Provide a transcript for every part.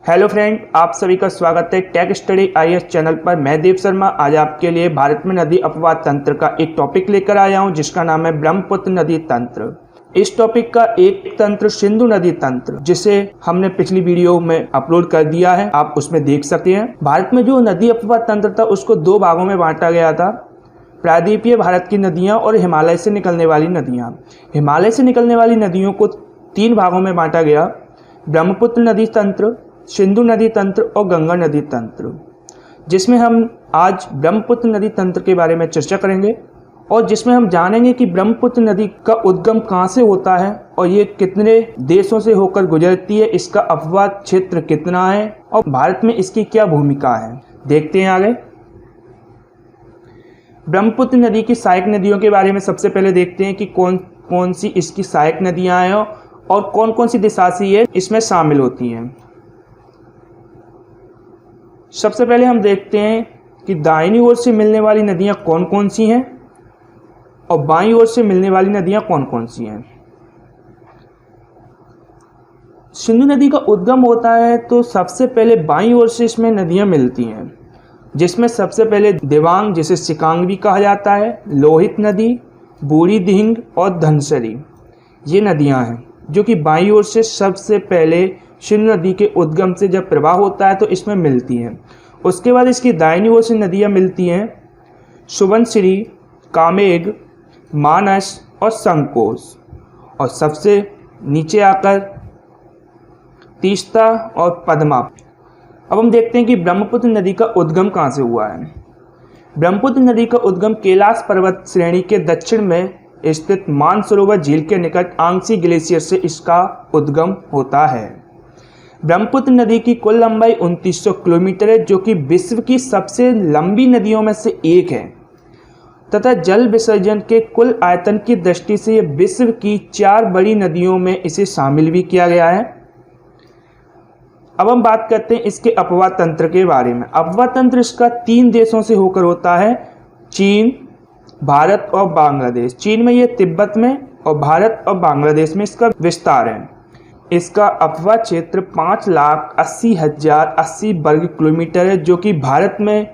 Hello friend, आप सभी का स्वागत है टेक स्टडी आईएएस चैनल पर। मैं देव शर्मा आज आपके लिए भारत में नदी अपवाह तंत्र का एक टॉपिक लेकर आया हूं जिसका नाम है ब्रह्मपुत्र नदी तंत्र। इस टॉपिक का एक तंत्र सिंधु नदी तंत्र, जिसे हमने पिछली वीडियो में अपलोड कर दिया है, आप उसमें देख सकते हैं। भारत में जो नदी अपवाह तंत्र था उसको दो भागों में बांटा गया था, प्रायद्वीपीय भारत की नदियां और हिमालय से निकलने वाली नदियां। हिमालय से निकलने वाली नदियों को तीन भागों में बांटा गया, ब्रह्मपुत्र नदी तंत्र, सिंधु नदी तंत्र और गंगा नदी तंत्र, जिसमें हम आज ब्रह्मपुत्र नदी तंत्र के बारे में चर्चा करेंगे और जिसमें हम जानेंगे कि ब्रह्मपुत्र नदी का उद्गम कहाँ से होता है और ये कितने देशों से होकर गुजरती है, इसका अपवाह क्षेत्र कितना है और भारत में इसकी क्या भूमिका है। देखते हैं आगे। ब्रह्मपुत्र नदी की सहायक नदियों के बारे में सबसे पहले देखते हैं कि कौन कौन सी इसकी सहायक नदियां हैं और कौन कौन सी दिशा से ये इसमें शामिल होती हैं। सबसे पहले हम देखते हैं कि दाहिनी ओर से मिलने वाली नदियां कौन कौन सी हैं और बाईं ओर से मिलने वाली नदियां कौन कौन सी हैं। सिंधु नदी का उद्गम होता है तो सबसे पहले बाईं ओर से इसमें नदियां मिलती हैं, जिसमें सबसे पहले दिबांग, जिसे सिकांग भी कहा जाता है, लोहित नदी, बूढ़ी दिहिंग और धनसरी, ये नदियां हैं जो कि बाईं ओर से सबसे पहले सिंधु नदी के उद्गम से जब प्रवाह होता है तो इसमें मिलती हैं। उसके बाद इसकी दाहिनी ओर से नदियां मिलती हैं सुबनसिरी, कामेग, मानस और संकोश, और सबसे नीचे आकर तीस्ता और पद्मा। अब हम देखते हैं कि ब्रह्मपुत्र नदी का उद्गम कहाँ से हुआ है। ब्रह्मपुत्र नदी का उद्गम कैलाश पर्वत श्रेणी के दक्षिण में स्थित मानसरोवर झील के निकट आंगसी ग्लेशियर से इसका उद्गम होता है। ब्रह्मपुत्र नदी की कुल लंबाई 2900 किलोमीटर है, जो कि विश्व की सबसे लंबी नदियों में से एक है तथा जल विसर्जन के कुल आयतन की दृष्टि से यह विश्व की 4 बड़ी नदियों में इसे शामिल भी किया गया है। अब हम बात करते हैं इसके अपवाह तंत्र के बारे में। अपवाह तंत्र इसका 3 देशों से होकर होता है, चीन, भारत और बांग्लादेश। चीन में ये तिब्बत में और भारत और बांग्लादेश में इसका विस्तार है। इसका अपवाह क्षेत्र 5,80,080 वर्ग किलोमीटर है, जो कि भारत में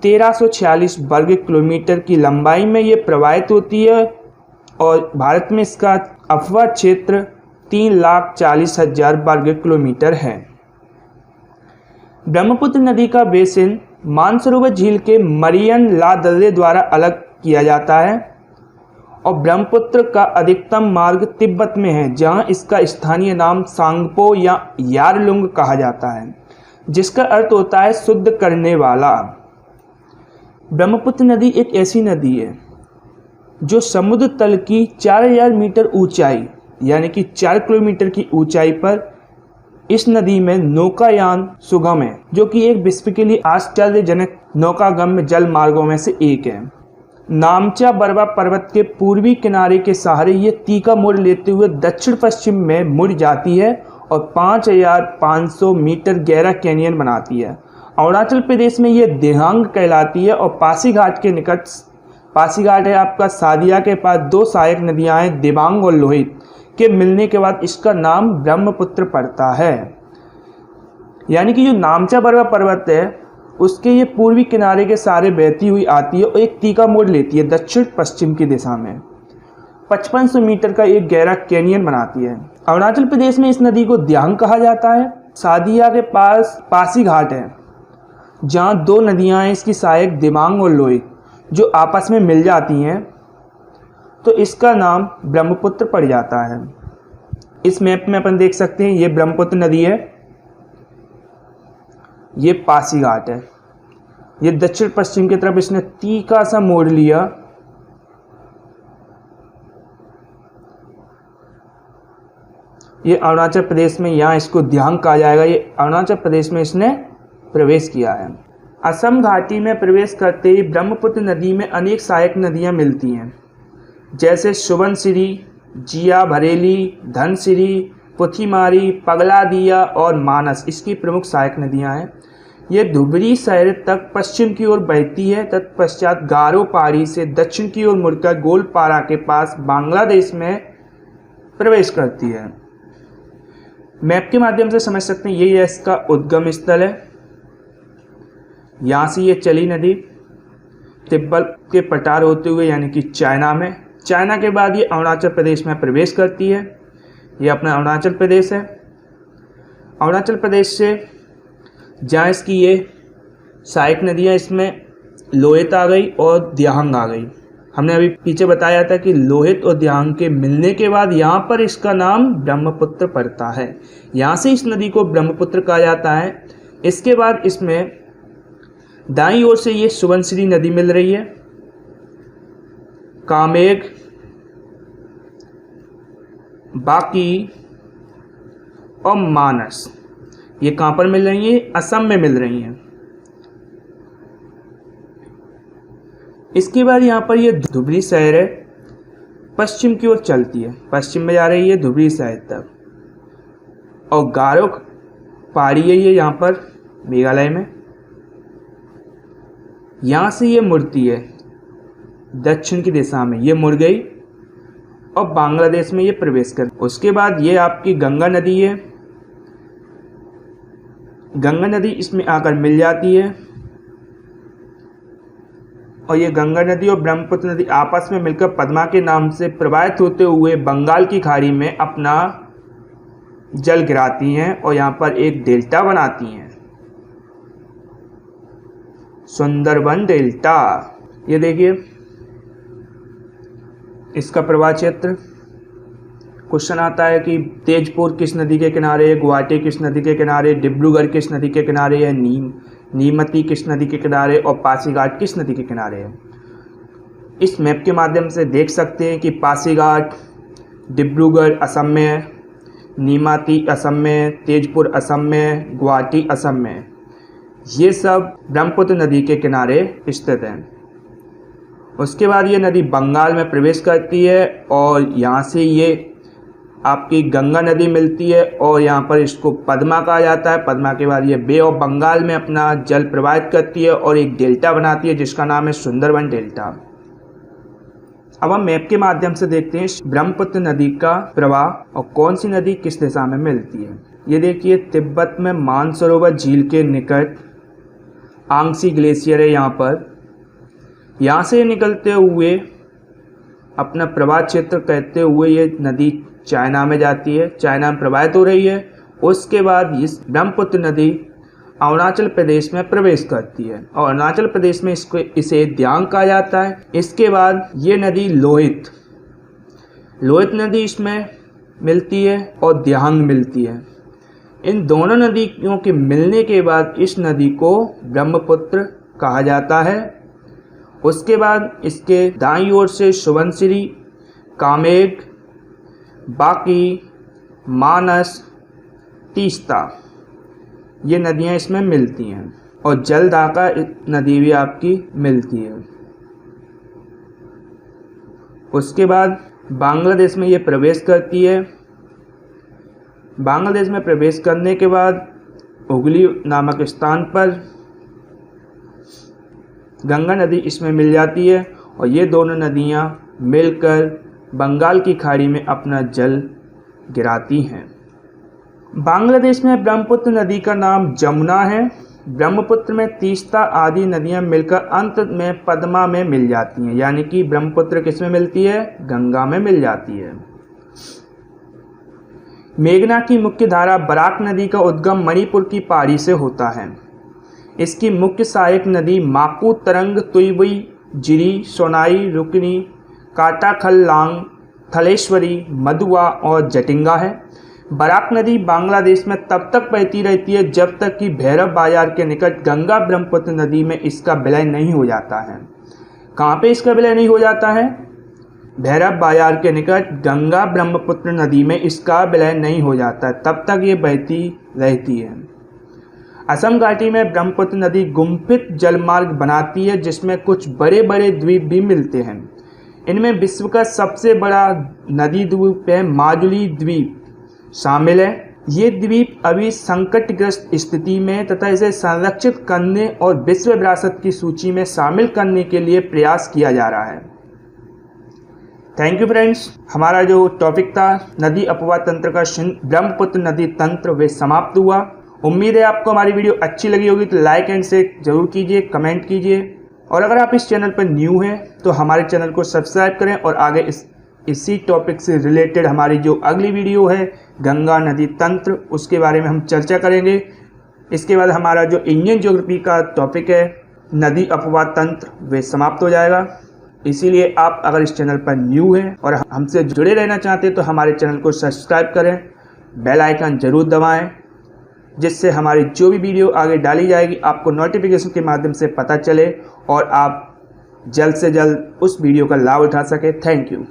1346 वर्ग किलोमीटर की लंबाई में ये प्रवाहित होती है और भारत में इसका अपवाह क्षेत्र 3,40,000 वर्ग किलोमीटर है। ब्रह्मपुत्र नदी का बेसिन मानसरोवर झील के मरियन ला दर्रे द्वारा अलग किया जाता है और ब्रह्मपुत्र का अधिकतम मार्ग तिब्बत में है, जहां इसका स्थानीय नाम सांगपो या यारलुंग कहा जाता है, जिसका अर्थ होता है शुद्ध करने वाला। ब्रह्मपुत्र नदी एक ऐसी नदी है जो समुद्र तल की 4000 मीटर ऊंचाई यानी कि 4 किलोमीटर की ऊंचाई पर इस नदी में नौकायान सुगम है, जो कि एक विश्व के लिए आश्चर्यजनक नौकागम्य जल मार्गों में से एक है। नामचा बरवा पर्वत के पूर्वी किनारे के सहारे ये तीखा मोड़ लेते हुए दक्षिण पश्चिम में मुड़ जाती है और 5500 मीटर गहरा कैनियन बनाती है। अरुणाचल प्रदेश में ये दिहांग कहलाती है और पासीघाट के निकट, पासीघाट है आपका सादिया के पास, 2 सहायक नदियां हैं दिबांग और लोहित के मिलने के बाद इसका नाम ब्रह्मपुत्र पड़ता है। यानी कि जो नामचा बरवा पर्वत है उसके ये पूर्वी किनारे के सारे बहती हुई आती है और एक तीखा मोड़ लेती है दक्षिण पश्चिम की दिशा में, 5500 मीटर का एक गहरा कैनियन बनाती है। अरुणाचल प्रदेश में इस नदी को दिहांग कहा जाता है। सादिया के पास पासीघाट है जहाँ 2 नदियाँ हैं इसकी सहायक दिबांग और लोहित, जो आपस में मिल जाती हैं तो इसका नाम ब्रह्मपुत्र पड़ जाता है। इस मैप में अपन देख सकते हैं ये ब्रह्मपुत्र नदी है, ये पासीघाट है, ये दक्षिण पश्चिम की तरफ इसने तीखा सा मोड़ लिया। ये अरुणाचल प्रदेश में, यहाँ इसको दिहांग कहा जाएगा, ये अरुणाचल प्रदेश में इसने प्रवेश किया है। असम घाटी में प्रवेश करते ही ब्रह्मपुत्र नदी में अनेक सहायक नदियाँ मिलती हैं, जैसे सुबनसिरी, जिया भरेली, धनसिरी, पुथीमारी, पगलादिया और मानस इसकी प्रमुख सहायक नदियां हैं। ये धुबरी शहर तक पश्चिम की ओर बहती है, तत्पश्चात गारो पहाड़ी से दक्षिण की ओर मुड़कर गोलपारा के पास बांग्लादेश में प्रवेश करती है। मैप के माध्यम से समझ सकते हैं ये इसका उद्गम स्थल है। यहाँ से ये चली नदी तिब्बत के पठार होते हुए यानी कि चाइना में, चाइना के बाद ये अरुणाचल प्रदेश में प्रवेश करती है। ये अपना अरुणाचल प्रदेश है। अरुणाचल प्रदेश से जहाँ इसकी ये सहायक नदियाँ, इसमें लोहित आ गई और दियांग आ गई। हमने अभी पीछे बताया था कि लोहित और दियांग के मिलने के बाद यहाँ पर इसका नाम ब्रह्मपुत्र पड़ता है। यहाँ से इस नदी को ब्रह्मपुत्र कहा जाता है। इसके बाद इसमें दाईं ओर से ये सुबनसिरी नदी मिल रही है, कामेग, बाकी और मानस। ये कहाँ पर मिल रही है? असम में मिल रही हैं। इसके बाद यहाँ पर ये धुबरी शहर है, पश्चिम की ओर चलती है, पश्चिम में जा रही है धुबरी शहर तक। और गारो पहाड़ी है ये यहाँ पर मेघालय में। यहाँ से ये मुड़ती है दक्षिण की दिशा में, ये मुड़ गई और बांग्लादेश में ये प्रवेश कर। उसके बाद ये आपकी गंगा नदी है। गंगा नदी इसमें आकर मिल जाती है और ये गंगा नदी और ब्रह्मपुत्र नदी आपस में मिलकर पद्मा के नाम से प्रवाहित होते हुए बंगाल की खाड़ी में अपना जल गिराती हैं और यहाँ पर एक डेल्टा बनाती हैं, सुंदरबन डेल्टा। ये देखिए इसका प्रवाह क्षेत्र। क्वेश्चन आता है कि तेजपुर किस नदी के किनारे है, गुवाहाटी किस नदी के किनारे, डिब्रूगढ़ किस नदी के किनारे है, नीमती किस नदी के किनारे और पासीघाट किस नदी के किनारे है। इस मैप के माध्यम से देख सकते हैं कि पासीघाट डिब्रूगढ़ असम में है, नीमती असम में, तेजपुर असम में, गुवाहाटी असम में। ये सब ब्रह्मपुत्र नदी के किनारे स्थित हैं। उसके बाद ये नदी बंगाल में प्रवेश करती है और यहाँ से ये आपकी गंगा नदी मिलती है और यहाँ पर इसको पद्मा कहा जाता है। पद्मा के बाद ये बे ऑफ बंगाल में अपना जल प्रवाहित करती है और एक डेल्टा बनाती है जिसका नाम है सुंदरबन डेल्टा। अब हम मैप के माध्यम से देखते हैं ब्रह्मपुत्र नदी का प्रवाह और कौन सी नदी किस दिशा में मिलती है। ये देखिए तिब्बत में मानसरोवर झील के निकट आंगसी ग्लेशियर है यहाँ पर। यहाँ से निकलते हुए अपना प्रवाह क्षेत्र कहते हुए ये नदी चाइना में जाती है, चाइना में प्रवाहित हो रही है। उसके बाद इस ब्रह्मपुत्र नदी अरुणाचल प्रदेश में प्रवेश करती है और अरुणाचल प्रदेश में इसे दियांग कहा जाता है। इसके बाद ये नदी लोहित नदी इसमें मिलती है और दियांग मिलती है। इन दोनों नदियों के मिलने के बाद इस नदी को ब्रह्मपुत्र कहा जाता है। उसके बाद इसके दाईं ओर से सुबनसिरी, कामेग, बाकी, मानस, तीस्ता ये नदियाँ इसमें मिलती हैं और जलदाका नदी भी आपकी मिलती है। उसके बाद बांग्लादेश में ये प्रवेश करती है। बांग्लादेश में प्रवेश करने के बाद हुगली नामक स्थान पर गंगा नदी इसमें मिल जाती है और ये दोनों नदियाँ मिलकर बंगाल की खाड़ी में अपना जल गिराती हैं। बांग्लादेश में ब्रह्मपुत्र नदी का नाम जमुना है। ब्रह्मपुत्र में तीस्ता आदि नदियाँ मिलकर अंत में पद्मा में मिल जाती हैं, यानी कि ब्रह्मपुत्र किस में मिलती है? गंगा में मिल जाती है। मेघना की मुख्य धारा बराक नदी का उद्गम मणिपुर की पहाड़ी से होता है। इसकी मुख्य सहायक नदी माकू, तरंग, तुईबुई, जिरी, सोनाई, रुकनी, काटाखल्लांग, थलेश्वरी, मधुआ और जटिंगा है। बराक नदी बांग्लादेश में तब तक बहती रहती है जब तक कि भैरव बाजार के निकट गंगा ब्रह्मपुत्र नदी में इसका विलय नहीं हो जाता है। कहाँ पे इसका विलय नहीं हो जाता है? भैरव बाजार के निकट गंगा ब्रह्मपुत्र नदी में इसका विलय नहीं हो जाता है, तब तक ये बहती रहती है। असम घाटी में ब्रह्मपुत्र नदी गुम्फित जलमार्ग बनाती है जिसमें कुछ बड़े बड़े द्वीप भी मिलते हैं। इनमें विश्व का सबसे बड़ा नदी द्वीप है माजुली द्वीप शामिल है। ये द्वीप अभी संकटग्रस्त स्थिति में तथा इसे संरक्षित करने और विश्व विरासत की सूची में शामिल करने के लिए प्रयास किया जा रहा है। Thank you friends. हमारा जो टॉपिक था नदी अपवाह तंत्र का ब्रह्मपुत्र नदी तंत्र वे समाप्त हुआ। उम्मीद है आपको हमारी वीडियो अच्छी लगी होगी, तो लाइक एंड शेयर जरूर कीजिए, कमेंट कीजिए, और अगर आप इस चैनल पर न्यू हैं तो हमारे चैनल को सब्सक्राइब करें और आगे इसी टॉपिक से रिलेटेड हमारी जो अगली वीडियो है गंगा नदी तंत्र उसके बारे में हम चर्चा करेंगे। इसके बाद हमारा जो इंडियन ज्योग्राफी का टॉपिक है नदी अपवाह तंत्र वे समाप्त हो जाएगा। इसीलिए आप अगर इस चैनल पर न्यू हैं और हमसे जुड़े रहना चाहते हैं तो हमारे चैनल को सब्सक्राइब करें, बेल आइकन जरूर दबाएं, जिससे हमारी जो भी वीडियो आगे डाली जाएगी आपको नोटिफिकेशन के माध्यम से पता चले और आप जल्द से जल्द उस वीडियो का लाभ उठा सकें। Thank you.